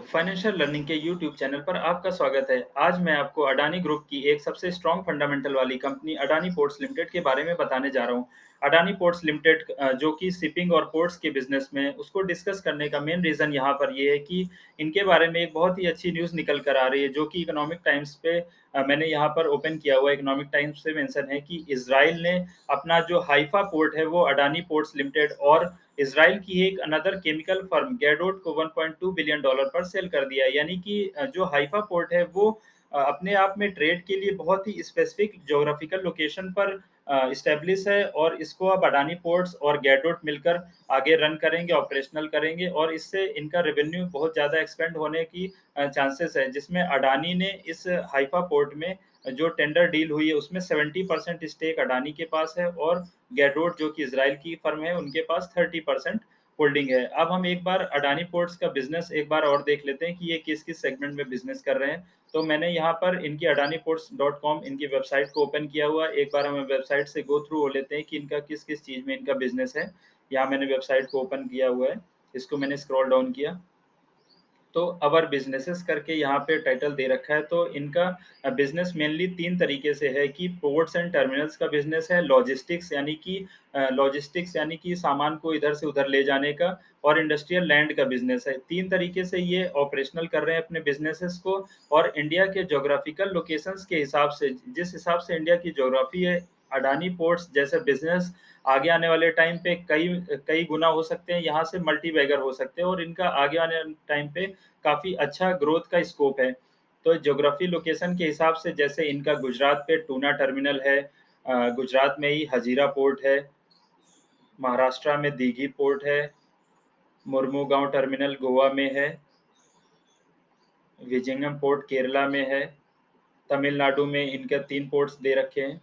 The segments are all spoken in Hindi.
फाइनेंशियल लर्निंग के यूट्यूब चैनल पर आपका स्वागत है। आज मैं आपको अडानी ग्रुप की एक सबसे स्ट्रॉन्ग फंडामेंटल वाली कंपनी अडानी पोर्ट्स लिमिटेड के बारे में बताने जा रहा हूँ। अडानी पोर्ट्स लिमिटेड जो कि शिपिंग और पोर्ट्स के बिजनेस में उसको डिस्कस करने का मेन रीज़न यहाँ पर ये है कि इनके बारे में एक बहुत ही अच्छी न्यूज़ निकल कर आ रही है, जो कि इकोनॉमिक टाइम्स पे मैंने यहाँ पर ओपन किया हुआ है। इकोनॉमिक टाइम्स पे मेंशन है कि इज़राइल ने अपना जो हाइफा पोर्ट है वो अडानी पोर्ट्स लिमिटेड और इज़राइल की एक अनदर केमिकल फर्म गैडोट को $1.2 बिलियन पर सेल कर दिया है। यानी कि जो हाइफा पोर्ट है वो अपने आप में ट्रेड के लिए बहुत ही स्पेसिफिक ज्योग्राफिकल लोकेशन पर इस्टेब्लिश है और इसको अब अडानी पोर्ट्स और गैडोट मिलकर आगे रन करेंगे, ऑपरेशनल करेंगे और इससे इनका रेवेन्यू बहुत ज़्यादा एक्सपेंड होने की चांसेस है, जिसमें अडानी ने इस हाइफा पोर्ट में जो टेंडर डील हुई है उसमें 70% स्टेक अडानी के पास है और गैडोट जो कि इज़राइल की फर्म है उनके पास 30% होल्डिंग है। अब हम एक बार अडानी पोर्ट्स का बिज़नेस एक बार और देख लेते हैं कि ये किस-किस सेगमेंट में बिज़नेस कर रहे हैं। तो मैंने यहाँ पर इनकी adaniports.com इनकी वेबसाइट को ओपन किया हुआ है। एक बार हम वेबसाइट से गो थ्रू हो लेते हैं कि इनका किस-किस चीज़ में इनका बिज़नेस है। यहाँ मैंने वेबसाइट को ओपन किया हुआ है। इसको मैंने स्क्रॉल डाउन किया। तो अवर बिजनेसेस करके यहाँ पे टाइटल दे रखा है। तो इनका बिजनेस मेनली तीन तरीके से है कि पोर्ट्स एंड टर्मिनल्स का बिजनेस है, लॉजिस्टिक्स यानी कि सामान को इधर से उधर ले जाने का, और इंडस्ट्रियल लैंड का बिजनेस है। तीन तरीके से ये ऑपरेशनल कर रहे हैं अपने बिजनेसेस को। और इंडिया के जोग्राफिकल लोकेशंस के हिसाब से, जिस हिसाब से इंडिया की जोग्राफी है, अडानी पोर्ट्स जैसे बिजनेस आगे आने वाले टाइम पे कई कई गुना हो सकते हैं, यहाँ से मल्टी बैगर हो सकते हैं और इनका आगे आने वाले टाइम पे काफ़ी अच्छा ग्रोथ का स्कोप है। तो ज्योग्राफी लोकेशन के हिसाब से जैसे इनका गुजरात पे टूना टर्मिनल है, गुजरात में ही हजीरा पोर्ट है, महाराष्ट्र में दीघी पोर्ट है, मुर्मुगांव टर्मिनल गोवा में है, विजिंगम पोर्ट केरला में है, तमिलनाडु में इनके 3 पोर्ट्स दे रखे हैं,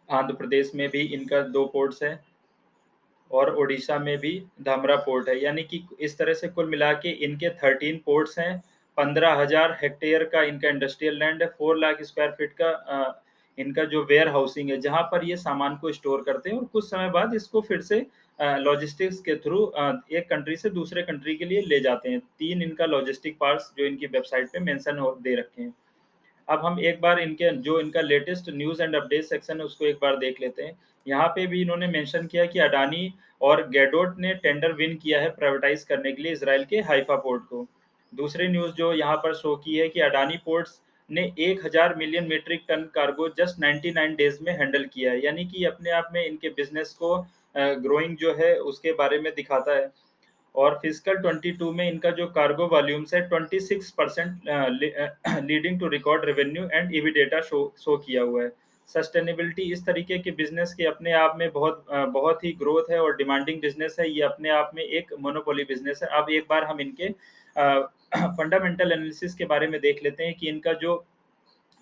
आंध्र प्रदेश में भी इनका 2 पोर्ट्स हैं और ओडिशा में भी धामरा पोर्ट है। यानी कि इस तरह से कुल मिला के इनके 13 पोर्ट्स हैं, 15,000 हेक्टेयर का इनका इंडस्ट्रियल लैंड है, 4 लाख स्क्वायर फीट का इनका जो वेयर हाउसिंग है, जहाँ पर ये सामान को स्टोर करते हैं और कुछ समय बाद इसको फिर से लॉजिस्टिक्स के थ्रू एक कंट्री से दूसरे कंट्री के लिए ले जाते हैं। 3 इनका लॉजिस्टिक पार्ट्स जो इनकी वेबसाइट पे मेंशन हो दे रखे हैं। अब हम एक बार इनका latest news and update section है उसको एक बार देख लेते हैं। यहाँ पे भी इन्होंने मेंशन किया कि अडानी और गैडोट ने टेंडर विन किया है प्राइवेटाइज़ करने के लिए इज़राइल के हाइफा पोर्ट को। दूसरी न्यूज़ जो यहाँ पर शो की है कि अडानी पोर्ट्स ने 1000 million metric ton cargo just 99 days में हैंडल किया है। यानी कि अपने आप में इनके बिज़नेस को ग्रोइंग जो है उसके बारे में दिखाता है। और फिस्कल 22 में इनका जो कार्गो वॉल्यूम्स है 26% leading to record revenue and EBITDA show किया हुआ है। सस्टेनेबिलिटी इस तरीके के बिजनेस के अपने आप में बहुत ही ग्रोथ है और डिमांडिंग बिजनेस है। ये अपने आप में एक मोनोपोली बिजनेस है। अब एक बार हम इनके फंडामेंटल एनालिसिस के बारे में देख लेते हैं कि इनका जो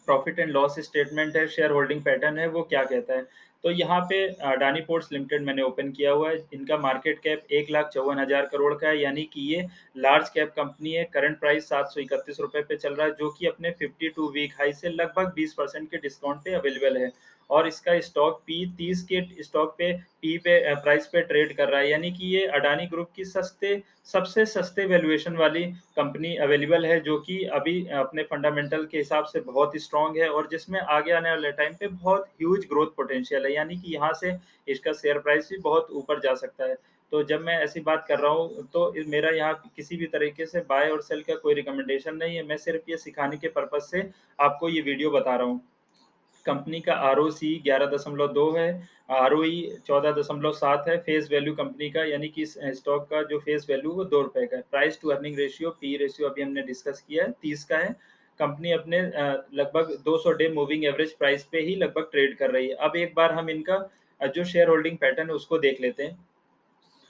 प्रॉफिट एंड लॉस स्टेटमेंट है, शेयर होल्डिंग पैटर्न है, वो क्या कहता है। तो यहाँ पे अडानी पोर्ट्स लिमिटेड मैंने ओपन किया हुआ है। इनका मार्केट कैप 1,54,000 करोड़ का है, यानी कि ये लार्ज कैप कंपनी है। करंट प्राइस 731 रुपए पे चल रहा है, जो कि अपने 52 वीक हाई से लगभग 20% के डिस्काउंट पे अवेलेबल है। और इसका स्टॉक पी 30 के स्टॉक पे पी पे प्राइस पे ट्रेड कर रहा है। यानी कि ये अडानी ग्रुप की सबसे सस्ते वैल्यूएशन वाली कंपनी अवेलेबल है, जो कि अभी अपने फंडामेंटल के हिसाब से बहुत ही स्ट्रांग है और जिसमें आगे आने वाले टाइम पे बहुत ह्यूज ग्रोथ पोटेंशियल है। यानी कि यहाँ से इसका शेयर प्राइस भी बहुत ऊपर जा सकता है। तो जब मैं ऐसी बात कर रहा हूँ तो मेरा यहाँ किसी भी तरीके से बाय और सेल का कोई रिकमेंडेशन नहीं है। मैं सिर्फ ये सिखाने के पर्पज से आपको ये वीडियो बता रहा हूँ। कंपनी का आरओसी 11.2 है, आरओई 14.7 है, फेस वैल्यू कंपनी का यानी कि स्टॉक का जो फेस वैल्यू वो 2 रुपए का है। Price to earning ratio P ratio अभी हमने डिस्कस किया है, 30 का है। कंपनी अपने लगभग 200 डे मूविंग एवरेज प्राइस पे ही लगभग ट्रेड कर रही है। अब एक बार हम इनका जो शेयर होल्डिंग पैटर्न है उसको देख लेते हैं।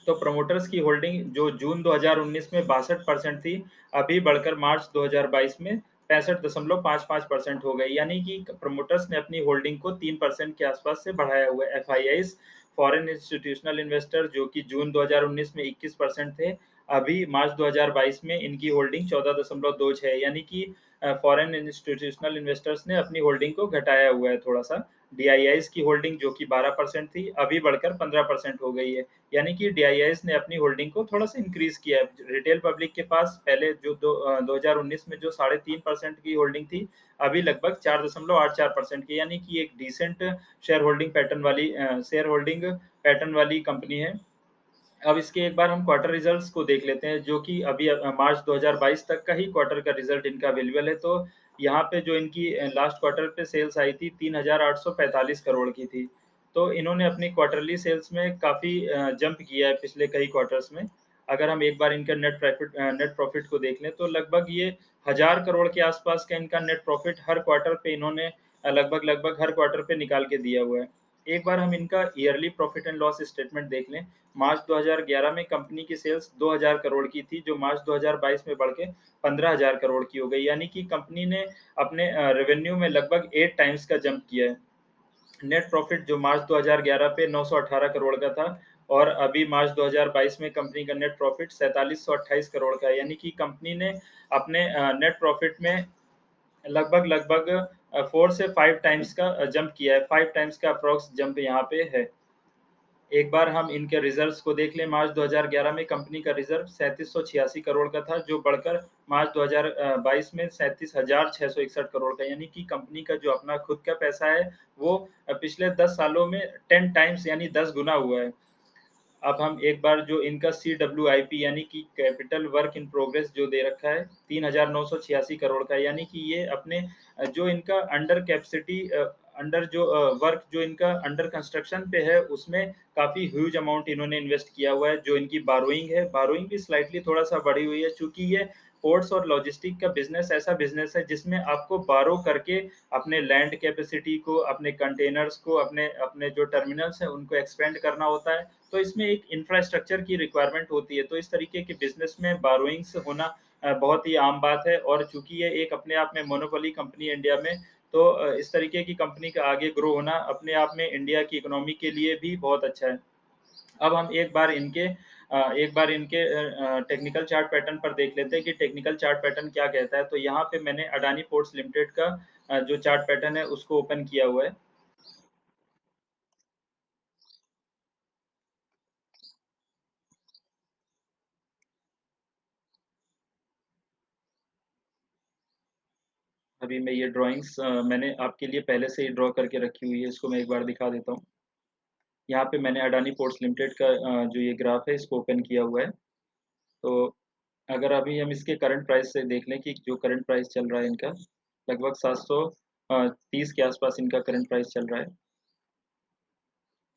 तो प्रमोटर्स की होल्डिंग जो जून 2019 में 62% थी, अभी बढ़कर मार्च 2022 में 65.55% हो गई। यानी कि प्रमोटर्स ने अपनी होल्डिंग को 3% के आसपास से बढ़ाया हुआ है। एफआईआईज फॉरेन इंस्टीट्यूशनल इन्वेस्टर जो कि जून 2019 में 21% थे, अभी मार्च 2022 में इनकी होल्डिंग 14.26 है, यानी कि फॉरेन इंस्टीट्यूशनल इन्वेस्टर्स ने अपनी होल्डिंग को घटाया हुआ है थोड़ा-सा। डीआईआईज़ की होल्डिंग जो कि 12% थी, अभी बढ़कर 15% हो गई है। यानी कि डीआईआईज़ ने अपनी होल्डिंग को थोड़ा-सा इंक्रीज़ किया है। रिटेल पब्लिक के पास पहले जो 2019 में जो 3.5% की होल्डिंग थी, अभी लगभग 4.84% की, यानी कि एक डिसेंट शेयर होल्डिंग पैटर्न वाली कंपनी है। अब इसके एक बार हम क्वार्टर रिजल्ट्स को देख लेते हैं, जो कि अभी मार्च 2022 तक का ही क्वार्टर का रिजल्ट इनका अवेलेबल है। तो यहाँ पे जो इनकी लास्ट क्वार्टर पे सेल्स आई थी 3,845 करोड़ की थी। तो इन्होंने अपनी क्वार्टरली सेल्स में काफ़ी जंप किया है पिछले कई क्वार्टर्स में। अगर हम एक बार इनका नेट प्रॉफिट को देख लें, तो लगभग ये 1000 करोड़ के आसपास का इनका नेट प्रॉफिट हर क्वार्टर पे इन्होंने लगभग हर क्वार्टर पे निकाल के दिया हुआ है। एक बार हम इनका yearly profit and loss statement देख लें, मार्च 2011 में कंपनी की सेल्स 2000 करोड़ की थी, जो मार्च 2022 में बढ़ के 15,000 करोड़ की हो गई, यानी कि कंपनी ने अपने रेवेन्यू में लगभग 8 टाइम्स का जंप किया है। नेट प्रॉफिट जो मार्च 2011 पे 918 करोड़ का था और अभी मार्च 2022 में कंपनी का नेट प्रॉफिट 4728 करोड़ का है, यानी कि कंपनी ने अपने नेट प्रॉफिट में लगभग 4 से 5 टाइम्स का जंप किया है, 5 टाइम्स का अप्रॉक्स जंप यहाँ पे है। एक बार हम इनके रिजर्व्स को देख लें, मार्च 2011 में कंपनी का रिजर्व 3786 करोड़ का था, जो बढ़कर मार्च 2022 में 37,661 करोड़ का, यानी कि कंपनी का जो अपना खुद का पैसा है, वो पिछले 10 सालों में 10 टाइम्स यानी 10 गुना हुआ है। अब हम एक बार जो इनका सीडब्ल्यूआईपी यानी कि कैपिटल वर्क इन प्रोग्रेस जो दे रखा है 3,986 करोड़ का, यानी कि ये अपने जो इनका अंडर जो वर्क जो इनका अंडर कंस्ट्रक्शन पे है उसमें काफ़ी ह्यूज अमाउंट इन्होंने इन्वेस्ट किया हुआ है। जो इनकी बोरोइंग है, बोरोइंग भी स्लाइटली थोड़ा-सा बढ़ी हुई है, चूँकि ये पोर्ट्स और लॉजिस्टिक का बिज़नेस ऐसा बिज़नेस है जिसमें आपको बोरो करके अपने लैंड कैपेसिटी को, अपने कंटेनर्स को, अपने अपने जो टर्मिनल्स हैं उनको एक्सपेंड करना होता है। तो इसमें एक इंफ्रास्ट्रक्चर की रिक्वायरमेंट होती है, तो इस तरीके के बिज़नेस में बोरोइंग्स होना बहुत ही आम बात है और चूँकि ये एक अपने आप में मोनोपोली कंपनी है इंडिया में, तो इस तरीके की कंपनी का आगे ग्रो होना अपने आप में इंडिया की इकोनॉमी के लिए भी बहुत अच्छा है। अब हम एक बार इनके टेक्निकल चार्ट पैटर्न पर देख लेते हैं कि टेक्निकल चार्ट पैटर्न क्या कहता है। तो यहाँ पे मैंने अडानी पोर्ट्स लिमिटेड का जो चार्ट पैटर्न है उसको ओपन किया हुआ है। अभी मैं ये मैंने आपके लिए पहले से ही ड्रॉ करके रखी हुई है, इसको मैं एक बार दिखा देता हूँ। यहाँ पे मैंने अडानी पोर्ट्स लिमिटेड का जो ये ग्राफ है इसको ओपन किया हुआ है। तो अगर अभी हम इसके करंट प्राइस से देख लें कि जो करंट प्राइस चल रहा है इनका, लगभग 730 के आसपास इनका करंट प्राइस चल रहा है।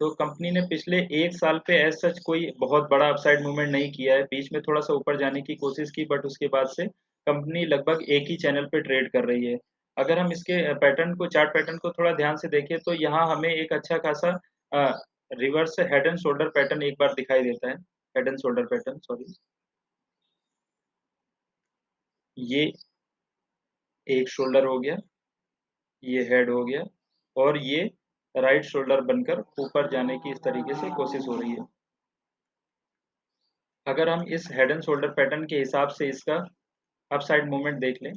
तो कंपनी ने पिछले 1 साल पे एज़ सच कोई बहुत बड़ा अपसाइड मूवमेंट नहीं किया है, बीच में थोड़ा-सा ऊपर जाने की कोशिश की बट उसके बाद से कंपनी लगभग एक ही चैनल पे ट्रेड कर रही है। अगर हम इसके चार्ट पैटर्न को थोड़ा ध्यान से देखें तो यहाँ हमें एक अच्छा खासा uh, reverse head and shoulder pattern एक बार दिखाई देता है। Head and shoulder pattern sorry. ये एक शोल्डर हो गया, ये हेड हो गया और ये राइट शोल्डर बनकर ऊपर जाने की इस तरीके से कोशिश हो रही है। अगर हम इस हेड एंड शोल्डर पैटर्न के हिसाब से इसका अपसाइड मूवमेंट देख लें,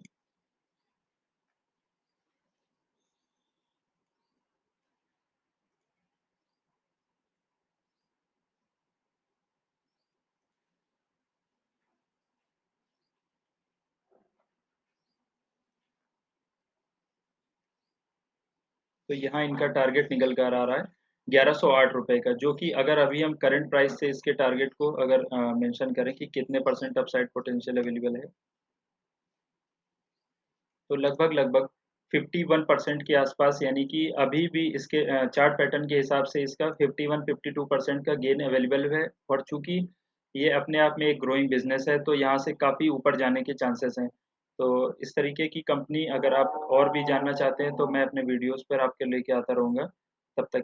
तो यहाँ इनका टारगेट निकल कर आ रहा है ₹1108 का, जो कि अगर अभी हम करंट प्राइस से इसके टारगेट को अगर मेंशन करें कि कितने परसेंट अपसाइड पोटेंशियल अवेलेबल है, तो लगभग 51% के आसपास, यानी कि अभी भी इसके चार्ट पैटर्न के हिसाब से इसका 51-52% का गेन अवेलेबल है और चूँकि ये अपने आप में एक ग्रोइंग बिज़नेस है, तो यहाँ से काफ़ी ऊपर जाने के चांसेस हैं। तो इस तरीके की कंपनी अगर आप और भी जानना चाहते हैं, तो मैं अपने वीडियोज़ पर आपके लेके आता रहूँगा। तब तक